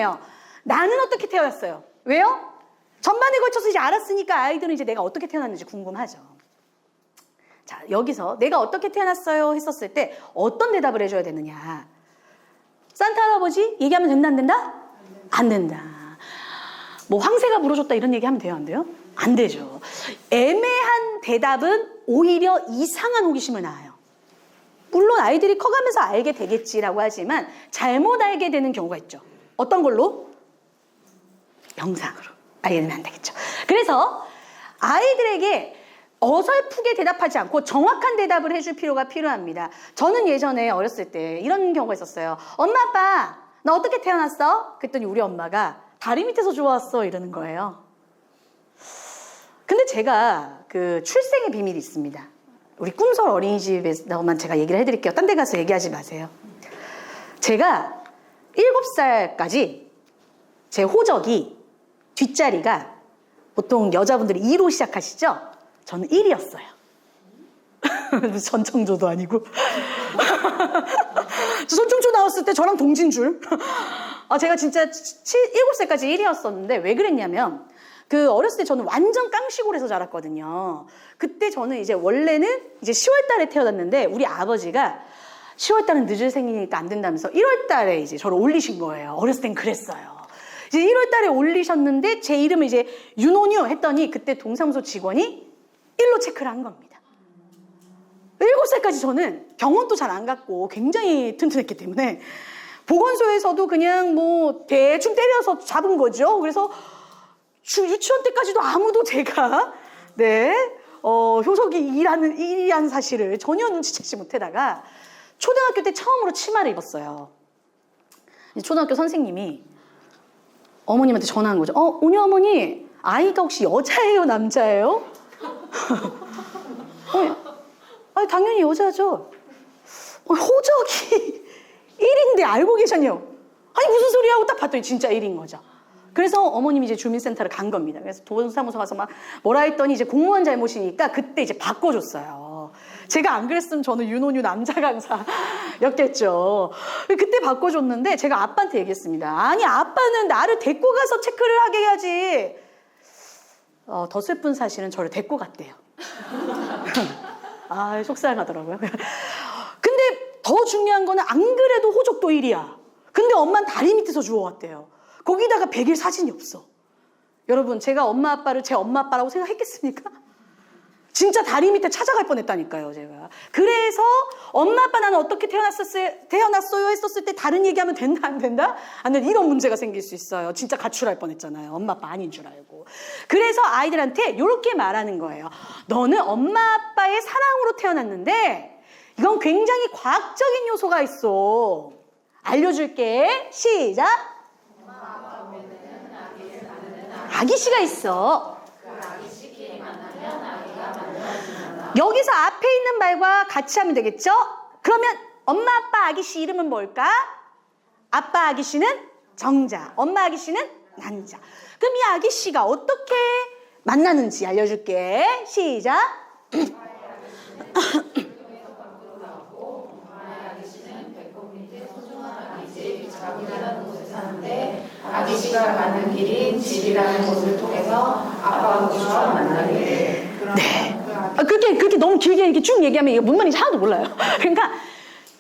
궁금해요. 나는 어떻게 태어났어요? 왜요? 전반에 걸쳐서 이제 알았으니까 아이들은 이제 내가 어떻게 태어났는지 궁금하죠. 자, 여기서 내가 어떻게 태어났어요 했었을 때 어떤 대답을 해줘야 되느냐. 산타 할아버지 얘기하면 된다 안 된다? 안 된다. 뭐 황새가 물어줬다 이런 얘기하면 돼요 안 돼요? 안 되죠. 애매한 대답은 오히려 이상한 호기심을 낳아요. 물론 아이들이 커가면서 알게 되겠지라고 하지만 잘못 알게 되는 경우가 있죠. 어떤 걸로? 영상으로 알게 되면 안 되겠죠. 그래서 아이들에게 어설프게 대답하지 않고 정확한 대답을 해줄 필요가 필요합니다. 저는 예전에 어렸을 때 이런 경우가 있었어요. 엄마 아빠 나 어떻게 태어났어? 그랬더니 우리 엄마가 다리 밑에서 좋아왔어 이러는 거예요. 근데 제가 그 출생의 비밀이 있습니다. 우리 꿈설 어린이집에서만 제가 얘기를 해드릴게요. 딴 데 가서 얘기하지 마세요. 제가 7살까지 제 호적이 뒷자리가 보통 여자분들이 2로 시작하시죠? 저는 1이었어요. 전청조도 아니고. 전청조 나왔을 때 저랑 동진 줄. 제가 진짜 7살까지 1이었었는데 왜 그랬냐면 그 어렸을 때 저는 완전 깡시골에서 자랐거든요. 그때 저는 이제 원래는 이제 10월 달에 태어났는데 우리 아버지가 10월 달은 늦을 생이니까 안 된다면서 1월 달에 이제 저를 올리신 거예요. 어렸을 땐 그랬어요. 이제 1월 달에 올리셨는데 제 이름을 이제 윤호뉴 했더니 그때 동사무소 직원이 1로 체크를 한 겁니다. 7살까지 저는 병원도 잘 안 갔고 굉장히 튼튼했기 때문에 보건소에서도 그냥 뭐 대충 때려서 잡은 거죠. 그래서 유치원 때까지도 아무도 제가 효석이 일이라는 사실을 전혀 눈치채지 못하다가 초등학교 때 처음으로 치마를 입었어요. 초등학교 선생님이 어머님한테 전화한 거죠. 오녀 어머니 아이가 혹시 여자예요 남자예요? 아니 당연히 여자죠. 호적이 1인데 알고 계셨냐고. 아니 무슨 소리야 하고 딱 봤더니 진짜 1인 거죠. 그래서 어머님이 이제 주민센터를 간 겁니다. 그래서 동사무소 가서 막 뭐라 했더니 이제 공무원 잘못이니까 그때 이제 바꿔줬어요. 제가 안 그랬으면 저는 윤호뉴 남자 강사였겠죠. 그때 바꿔줬는데 제가 아빠한테 얘기했습니다. 아니 아빠는 나를 데리고 가서 체크를 하게 해야지. 더 슬픈 사실은 저를 데리고 갔대요. 속상하더라고요. 근데 더 중요한 거는 안 그래도 호적도 1이야. 근데 엄마는 다리 밑에서 주워왔대요. 거기다가 100일 사진이 없어. 여러분 제가 엄마 아빠를 제 엄마 아빠라고 생각했겠습니까? 진짜 다리 밑에 찾아갈 뻔했다니까요 제가. 그래서 엄마 아빠 나는 어떻게 태어났어요 했었을 때 다른 얘기하면 된다 안 된다? 안 된다 이런 문제가 생길 수 있어요. 진짜 가출할 뻔했잖아요. 엄마 아빠 아닌 줄 알고. 그래서 아이들한테 이렇게 말하는 거예요. 너는 엄마 아빠의 사랑으로 태어났는데 이건 굉장히 과학적인 요소가 있어. 알려줄게. 시작. 아기씨가 있어. 여기서 앞에 있는 말과 같이 하면 되겠죠? 그러면 엄마 아빠 아기씨 이름은 뭘까? 아빠 아기씨는 정자, 엄마 아기씨는 난자. 그럼 이 아기씨가 어떻게 만나는지 알려줄게. 시작. 아기씨가 가는 길인 집이라는 곳을 통해서 아빠와 만나게 돼. 네. 그렇게 너무 길게 이렇게 쭉 얘기하면 이게 뭔 말인지 하나도 몰라요. 그러니까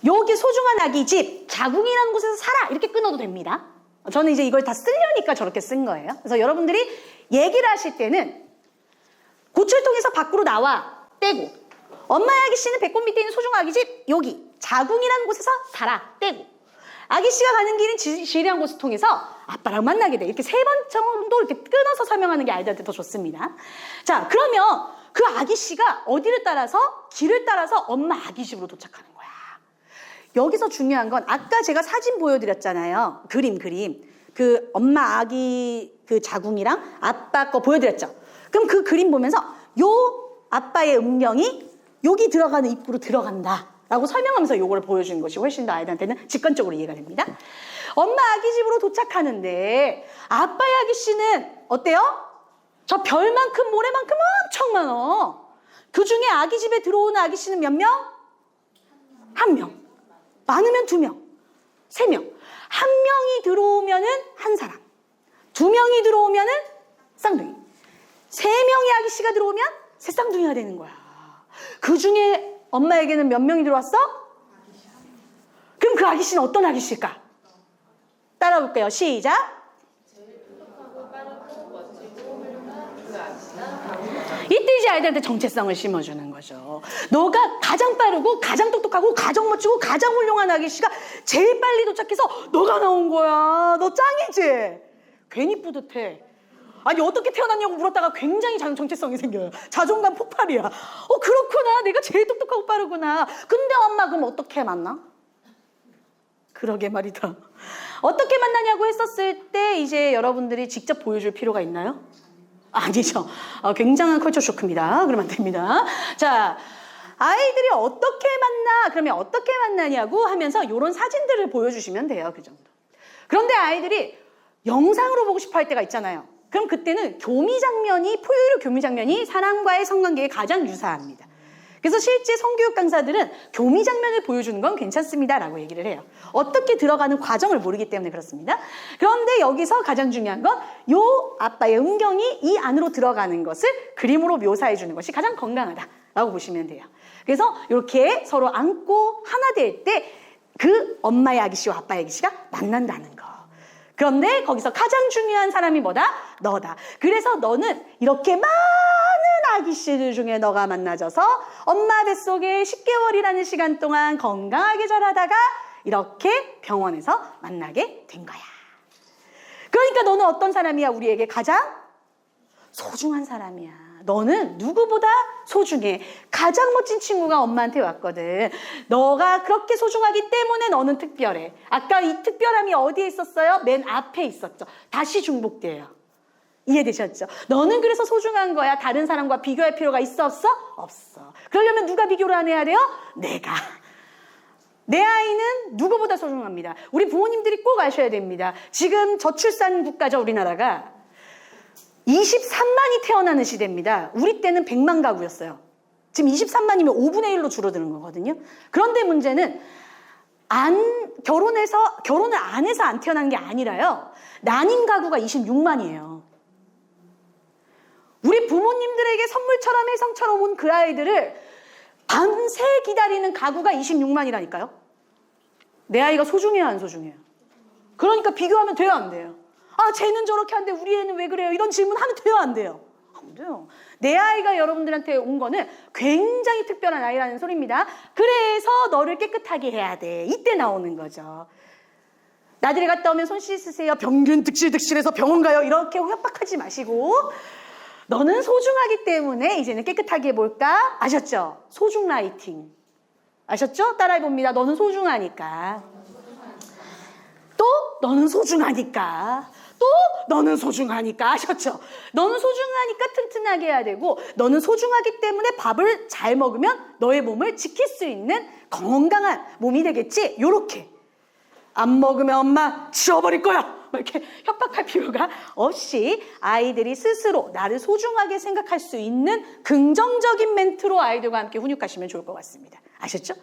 여기 소중한 아기 집 자궁이라는 곳에서 살아 이렇게 끊어도 됩니다. 저는 이제 이걸 다 쓰려니까 저렇게 쓴 거예요. 그래서 여러분들이 얘기를 하실 때는 고출통에서 밖으로 나와 떼고 엄마의 아기씨는 배꼽 밑에 있는 소중한 아기 집 여기 자궁이라는 곳에서 살아 떼고 아기씨가 가는 길은 지리한 곳을 통해서 아빠랑 만나게 돼. 이렇게 3번 정도 이렇게 끊어서 설명하는 게 아이들한테 더 좋습니다. 자, 그러면 그 아기씨가 어디를 따라서? 길을 따라서 엄마 아기집으로 도착하는 거야. 여기서 중요한 건 아까 제가 사진 보여드렸잖아요. 그림. 그 엄마 아기 그 자궁이랑 아빠 거 보여드렸죠. 그럼 그 그림 보면서 요 아빠의 음경이 여기 들어가는 입구로 들어간다. 라고 설명하면서 요거를 보여주는 것이 훨씬 더 아이들한테는 직관적으로 이해가 됩니다. 엄마 아기 집으로 도착하는데 아빠의 아기씨는 어때요? 저 별만큼 모래만큼 엄청 많어. 그 중에 아기 집에 들어오는 아기씨는 몇 명? 1명. 많으면 2명. 3명. 한 명이 들어오면은 한 사람, 두 명이 들어오면은 쌍둥이, 세 명의 아기씨가 들어오면 세 쌍둥이가 되는 거야. 그 중에 엄마에게는 몇 명이 들어왔어? 그럼 그 아기씨는 어떤 아기씨일까? 따라볼게요. 시작. 이때 이제 아이들한테 정체성을 심어주는 거죠. 너가 가장 빠르고 가장 똑똑하고 가장 멋지고 가장 훌륭한 아기씨가 제일 빨리 도착해서 너가 나온 거야. 너 짱이지? 괜히 뿌듯해. 아니 어떻게 태어났냐고 물었다가 굉장히 정체성이 생겨요. 자존감 폭발이야. 그렇구나. 내가 제일 똑똑하고 빠르구나. 근데 엄마 그럼 어떻게 만나? 그러게 말이다. 어떻게 만나냐고 했었을 때 이제 여러분들이 직접 보여줄 필요가 있나요? 아니죠. 굉장한 컬처 쇼크입니다. 그러면 안 됩니다. 자, 아이들이 어떻게 만나? 그러면 어떻게 만나냐고 하면서 이런 사진들을 보여주시면 돼요. 그 정도. 그런데 아이들이 영상으로 보고 싶어 할 때가 있잖아요. 그럼 그때는 포유류 교미 장면이 사람과의 성관계에 가장 유사합니다. 그래서 실제 성교육 강사들은 교미 장면을 보여주는 건 괜찮습니다라고 얘기를 해요. 어떻게 들어가는 과정을 모르기 때문에 그렇습니다. 그런데 여기서 가장 중요한 건 요 아빠의 음경이 이 안으로 들어가는 것을 그림으로 묘사해 주는 것이 가장 건강하다라고 보시면 돼요. 그래서 이렇게 서로 안고 하나 될 때 그 엄마의 아기씨와 아빠의 아기씨가 만난다는 거. 그런데 거기서 가장 중요한 사람이 뭐다? 너다. 그래서 너는 이렇게 많은 아기씨들 중에 너가 만나져서 엄마 뱃속에 10개월이라는 시간 동안 건강하게 자라다가 이렇게 병원에서 만나게 된 거야. 그러니까 너는 어떤 사람이야? 우리에게 가장 소중한 사람이야. 너는 누구보다 소중해. 가장 멋진 친구가 엄마한테 왔거든. 너가 그렇게 소중하기 때문에 너는 특별해. 아까 이 특별함이 어디에 있었어요? 맨 앞에 있었죠. 다시 중복돼요. 이해되셨죠? 너는 그래서 소중한 거야. 다른 사람과 비교할 필요가 있어 없어? 없어. 그러려면 누가 비교를 안 해야 돼요? 내가. 내 아이는 누구보다 소중합니다. 우리 부모님들이 꼭 아셔야 됩니다. 지금 저출산 국가죠, 우리나라가. 23만이 태어나는 시대입니다. 우리 때는 100만 가구였어요. 지금 23만이면 5분의 1로 줄어드는 거거든요. 그런데 문제는 결혼을 안 해서 안 태어난 게 아니라요. 난임 가구가 26만이에요. 우리 부모님들에게 선물처럼 혜성처럼 온 그 아이들을 밤새 기다리는 가구가 26만이라니까요. 내 아이가 소중해요, 안 소중해요? 그러니까 비교하면 돼요, 안 돼요? 쟤는 저렇게 하는데 우리 애는 왜 그래요? 이런 질문 하면 돼요, 안 돼요? 안 돼요. 내 아이가 여러분들한테 온 거는 굉장히 특별한 아이라는 소리입니다. 그래서 너를 깨끗하게 해야 돼. 이때 나오는 거죠. 나들이 갔다 오면 손 씻으세요. 병균 득실득실해서 병원 가요. 이렇게 협박하지 마시고 너는 소중하기 때문에 이제는 깨끗하게 해볼까? 아셨죠? 소중 라이팅. 아셨죠? 따라해봅니다. 너는 소중하니까. 또 너는 소중하니까. 또 너는 소중하니까. 아셨죠? 너는 소중하니까 튼튼하게 해야 되고 너는 소중하기 때문에 밥을 잘 먹으면 너의 몸을 지킬 수 있는 건강한 몸이 되겠지? 요렇게. 안 먹으면 엄마 치워버릴 거야. 이렇게 협박할 필요가 없이 아이들이 스스로 나를 소중하게 생각할 수 있는 긍정적인 멘트로 아이들과 함께 훈육하시면 좋을 것 같습니다. 아셨죠?